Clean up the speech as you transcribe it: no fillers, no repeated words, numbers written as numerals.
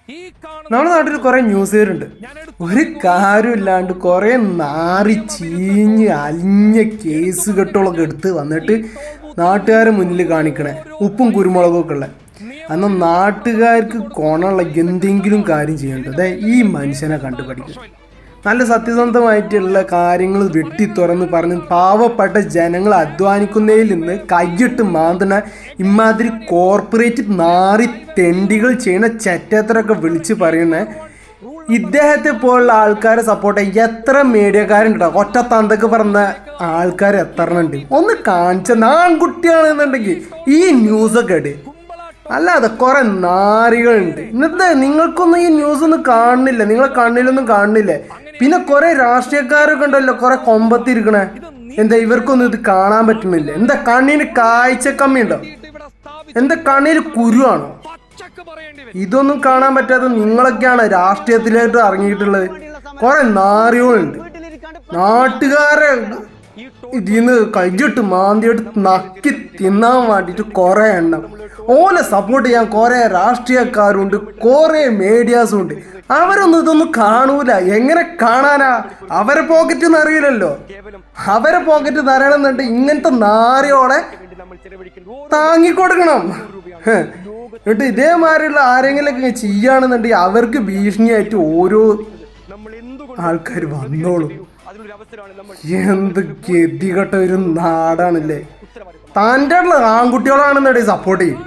നമ്മുടെ നാട്ടിൽ കുറെ ന്യൂസുകാരുണ്ട്, ഒരു കാര്യമില്ലാണ്ട് കുറെ നാറി ചീഞ്ഞ് അലിഞ്ഞ കേസ് കെട്ടുകളൊക്കെ എടുത്ത് വന്നിട്ട് നാട്ടുകാരെ മുന്നിൽ കാണിക്കണേ ഉപ്പും കുരുമുളകും ഒക്കെ ഉള്ള. അന്ന് നാട്ടുകാർക്ക് കൊണുള്ള എന്തെങ്കിലും കാര്യം ചെയ്യേണ്ടത് ഈ മനുഷ്യനെ കണ്ടുപഠിക്കും. നല്ല സത്യസന്ധമായിട്ടുള്ള കാര്യങ്ങൾ വെട്ടി തുറന്ന് പറഞ്ഞ് പാവപ്പെട്ട ജനങ്ങൾ അധ്വാനിക്കുന്നതിൽ നിന്ന് കൈയിട്ട് മാന്തണ ഇമാതിരി കോർപ്പറേറ്റ് നാറി തെണ്ടികൾ ചെയ്യുന്ന ചെറ്റത്രൊക്കെ വിളിച്ച് പറയുന്ന ഇദ്ദേഹത്തെ പോലുള്ള ആൾക്കാരെ സപ്പോർട്ട് ചെയ്യാൻ എത്ര മീഡിയക്കാരുണ്ടോ? ഒറ്റ തന്തക്ക് പറഞ്ഞ ആൾക്കാർ എത്ര ഉണ്ട്? ഒന്ന് കാണിച്ച ആൺകുട്ടിയാണെന്നുണ്ടെങ്കിൽ ഈ ന്യൂസൊക്കെ ഇട്. അല്ലാതെ കുറെ നാറികളുണ്ട്. ഇന്നത്തെ നിങ്ങൾക്കൊന്നും ഈ ന്യൂസ് ഒന്നും കാണുന്നില്ല, നിങ്ങളെ കണ്ണിലൊന്നും കാണുന്നില്ലേ? പിന്നെ കുറെ രാഷ്ട്രീയക്കാരൊക്കെ ഉണ്ടല്ലോ കുറെ കൊമ്പത്തിരിക്കണേ. എന്താ ഇവർക്കൊന്നും ഇത് കാണാൻ പറ്റുന്നില്ല? എന്താ കണ്ണിന് കാഴ്ച കമ്മിയുണ്ടോ? എന്താ കണ്ണിന് കുരുവാണോ? ഇതൊന്നും കാണാൻ പറ്റാത്ത നിങ്ങളൊക്കെയാണ് രാഷ്ട്രീയത്തിലായിട്ട് ഇറങ്ങിയിട്ടുള്ളത്. കുറെ നാറികളുണ്ട്. നാട്ടുകാരെ ഇതിന്ന് കഴിച്ചിട്ട് മാന്തിയിട്ട് നക്കി തിന്നാൻ വേണ്ടിയിട്ട് കുറെ എണ്ണം. ഓലെ സപ്പോർട്ട് ചെയ്യാൻ കുറെ രാഷ്ട്രീയക്കാരുണ്ട്, കുറെ മീഡിയാസും ഉണ്ട്. അവരൊന്നും ഇതൊന്നും കാണൂല. എങ്ങനെ കാണാനാ? അവരെ പോക്കറ്റ് നിറയില്ലല്ലോ. അവരെ പോക്കറ്റ് നിറയണമെന്നുണ്ട് ഇങ്ങനത്തെ നാരിയോടെ താങ്ങിക്കൊടുക്കണം. എന്നിട്ട് ഇതേമാതിരിയുള്ള ആരെങ്കിലൊക്കെ ചെയ്യുകയാണെന്നുണ്ടെങ്കിൽ അവർക്ക് ഭീഷണിയായിട്ട് ഓരോ ആൾക്കാർ വന്നോളും. എന്ത് ഗതികെട്ട ഒരു നാടാണല്ലേ. തൻ്റെ ആൺകുട്ടികളാണെന്നുണ്ടെങ്കിൽ സപ്പോർട്ട് ചെയ്യും.